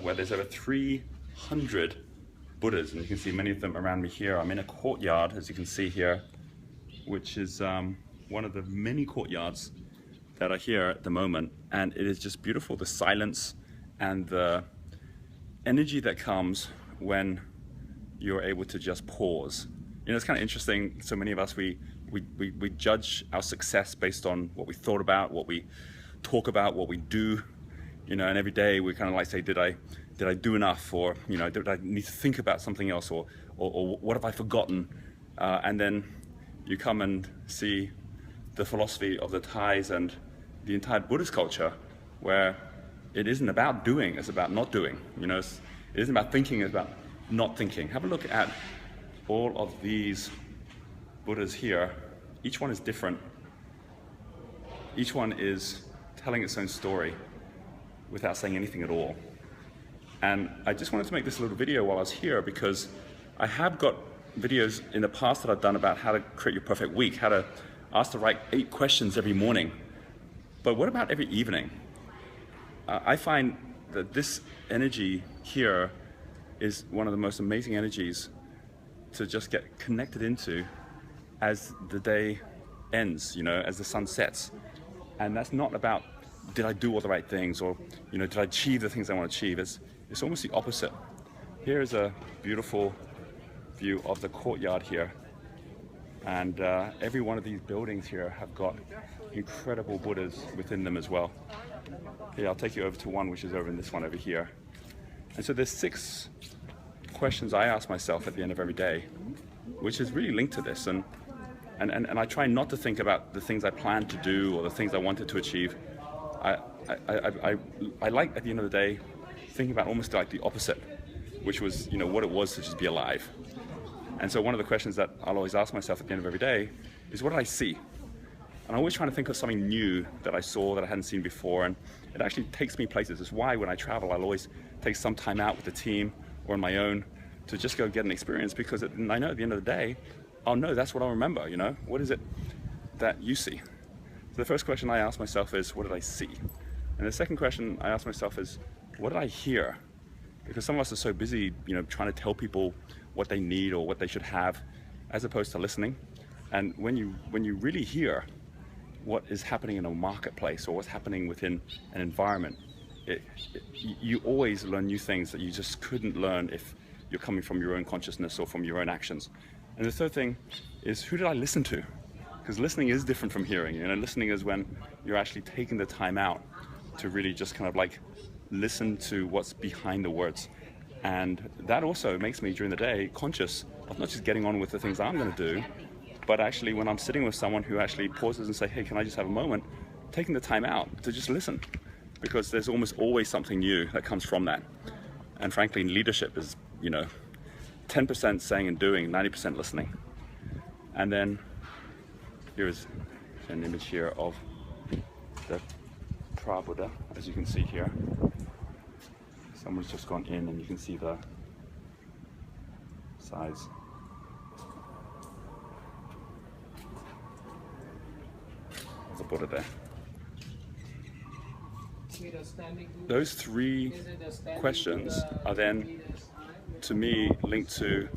where there's over 300 Buddhas, and you can see many of them around me here. I'm in a courtyard, as you can see here, which is one of the many courtyards that are here at the moment, and it is just beautiful. The silence and the energy that comes when you're able to just pause. You know, it's kind of interesting. So many of us, we judge our success based on what we thought about, what we talk about, what we do. You know, and every day we kind of like say, did I do enough, or you know, did I need to think about something else, or what have I forgotten? And then you come and see the philosophy of the Thais and the entire Buddhist culture, where it isn't about doing, it's about not doing. You know, it isn't about thinking, it's about not thinking. Have a look at all of these Buddhas here. Each one is different. Each one is telling its own story without saying anything at all. And I just wanted to make this little video while I was here, because I have got videos in the past that I've done about how to create your perfect week, how to ask the right 8 questions every morning. But what about every evening? I find that this energy here is one of the most amazing energies to just get connected into as the day ends, you know, as the sun sets. And that's not about, did I do all the right things, or you know, did I achieve the things I want to achieve? It's almost the opposite. Here is a beautiful view of the courtyard here, and every one of these buildings here have got incredible Buddhas within them as well. Here, I'll take you over to one which is over in this one over here. And so there's 6 questions I ask myself at the end of every day, which is really linked to this. And I try not to think about the things I planned to do or the things I wanted to achieve. I like, at the end of the day, thinking about almost like the opposite, which was, you know, what it was to just be alive. And so one of the questions that I'll always ask myself at the end of every day is, what did I see? And I'm always trying to think of something new that I saw that I hadn't seen before, and it actually takes me places. It's why when I travel, I'll always take some time out with the team or on my own to just go get an experience, because I know at the end of the day, I'll know that's what I'll remember, you know? What is it that you see? So the first question I ask myself is, what did I see? And the second question I ask myself is, what did I hear? Because some of us are so busy, you know, trying to tell people what they need or what they should have, as opposed to listening. And when you really hear what is happening in a marketplace or what's happening within an environment, you always learn new things that you just couldn't learn if you're coming from your own consciousness or from your own actions. And the third thing is, who did I listen to? Because listening is different from hearing. You know, listening is when you're actually taking the time out to really just kind of like listen to what's behind the words. And that also makes me, during the day, conscious of not just getting on with the things I'm going to do, but actually when I'm sitting with someone who actually pauses and say, hey, can I just have a moment, taking the time out to just listen, because there's almost always something new that comes from that. And frankly, leadership is, you know, 10% saying and doing, 90% listening. And then here is an image here of the Buddha, as you can see here. Someone's just gone in and you can see the size. There's a Buddha there. Those 3 questions are then, to me, linked to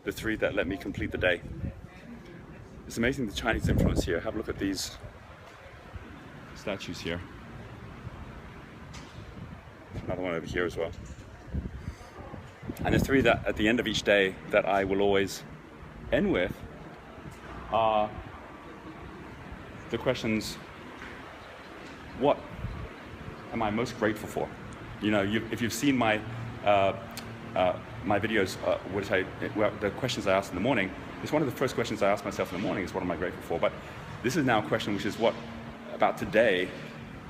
the 3 that let me complete the day. It's amazing the Chinese influence here. Have a look at these statues here. Another one over here as well. And the 3 that at the end of each day that I will always end with are the questions, what am I most grateful for? You know, if you've seen my my videos, the questions I ask in the morning, it's one of the first questions I ask myself in the morning is, what am I grateful for? But this is now a question which is, what about today?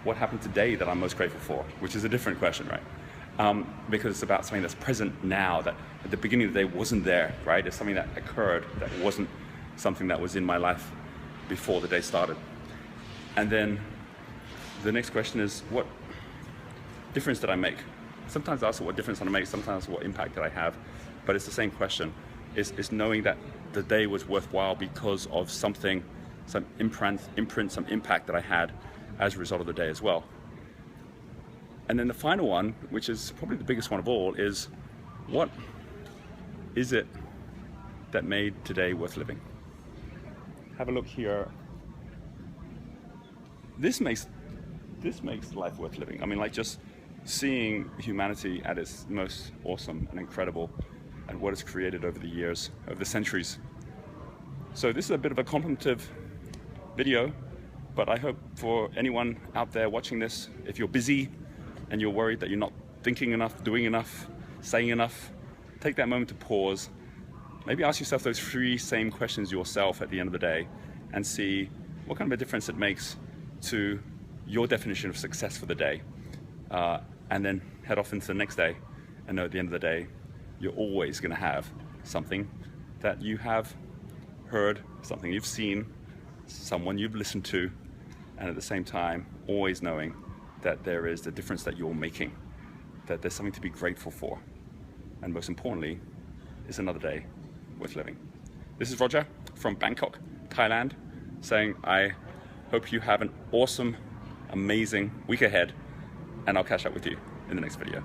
What happened today that I'm most grateful for? Which is a different question, right? Because it's about something that's present now, that at the beginning of the day wasn't there, right? It's something that occurred that wasn't something that was in my life before the day started. And then the next question is, what difference did I make? Sometimes I ask what difference did I make, sometimes what impact did I have, but it's the same question. It's knowing that the day was worthwhile because of something, some imprint, some impact that I had as a result of the day as well. And then the final one, which is probably the biggest one of all, is what is it that made today worth living? Have a look here. This makes life worth living. I mean, like, just seeing humanity at its most awesome and incredible, and what it's created over the years, over the centuries. So this is a bit of a contemplative video, but I hope for anyone out there watching this, if you're busy and you're worried that you're not thinking enough, doing enough, saying enough, take that moment to pause. Maybe ask yourself those 3 same questions yourself at the end of the day, and see what kind of a difference it makes to your definition of success for the day. And then head off into the next day, and know at the end of the day, you're always going to have something that you have heard, something you've seen, someone you've listened to, and at the same time, always knowing that there is the difference that you're making, that there's something to be grateful for, and most importantly, it's another day worth living. This is Roger from Bangkok, Thailand, saying I hope you have an awesome, amazing week ahead, and I'll catch up with you in the next video.